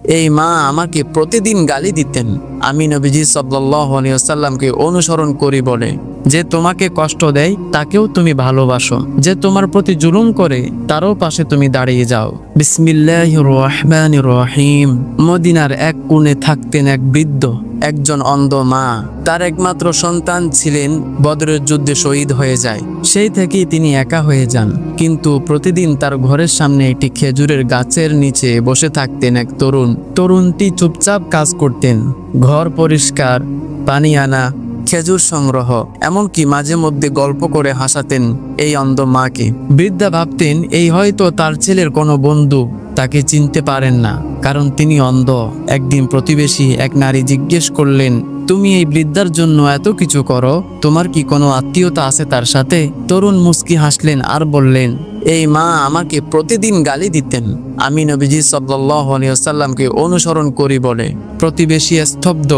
এই মা আমাকে প্রতিদিন গালি দিতেন। আমি নবীজি সাল্লাল্লাহু আলাইহি ওয়াসাল্লামকে অনুসরণ করি বলে যে তোমাকে কষ্ট দেয় তাকেও তুমি ভালোবাসো, যে তোমার প্রতি জুলুম করে তারও পাশে তুমি দাঁড়িয়ে যাও। বিসমিল্লাহির রহমানির রহিম। মদিনার এক কোণে থাকতেন এক বৃদ্ধ, একজন অন্ধ মা। তার একমাত্র সন্তান ছিলেন বদরের যুদ্ধে শহীদ হয়ে যায়। সেই থেকেই তিনি একা হয়ে যান। কিন্তু প্রতিদিন তার ঘরের সামনে একটি খেজুরের গাছের নিচে বসে থাকতেন এক তরুণ। তরুণটি চুপচাপ কাজ করতেন, ঘর পরিষ্কার, পানি আনা, খেজুর সংগ্রহ, এমনকি মাঝে মধ্যে গল্প করে হাসাতেন এই অন্ধ মাকে। বৃদ্ধা ভাবতেন এই হয়তো তার ছেলের কোনো বন্ধু, তাকে চিনতে পারেন না কারণ তিনি অন্ধ। একদিন প্রতিবেশী এক নারী জিজ্ঞেস করলেন, তুমি এই বৃদ্ধার জন্য এত কিছু করো, তোমার কি কোনো আত্মীয়তা আছে তার সাথে? তরুণ মুস্কি হাসলেন আর বললেন, এই মা আমাকে প্রতিদিন গালি দিতেন। আমি নবীজি সাল্লাল্লাহু আলাইহি ওয়াসাল্লামকে অনুসরণ করি বলে। প্রতিবেশী স্তব্ধ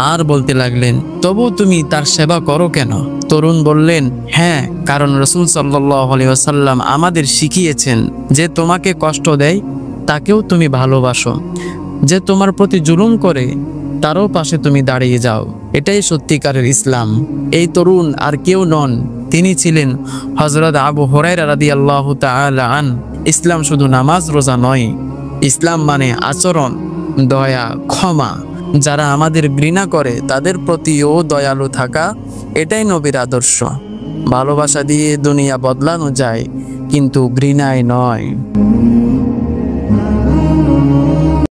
আর বলতে লাগলেন, তবু তুমি তার সেবা করো কেন? তরুণ বললেন, হ্যাঁ, কারণ রাসূল সাল্লাল্লাহু আলাইহি ওয়াসাল্লাম আমাদের শিখিয়েছেন যে তোমাকে কষ্ট দেয় তাকেও তুমি ভালোবাসো, যে তোমার প্রতি জুলুম করে তারও পাশে তুমি দাঁড়িয়ে যাও। এটাই সত্যিকারের ইসলাম। এই তরুণ আর কেউ নন, তিনি ছিলেন হযরত আবু হুরায়রা রাদিয়াল্লাহু তাআলা আন। ইসলাম শুধু নামাজ রোজা নয়, ইসলাম মানে আচরণ, দয়া, ক্ষমা। যারা আমাদের ঘৃণা করে তাদের প্রতিও দয়ালু থাকা, এটাই নবীর আদর্শ। ভালোবাসা দিয়ে দুনিয়া বদলানো যায়, কিন্তু ঘৃণায় নয়।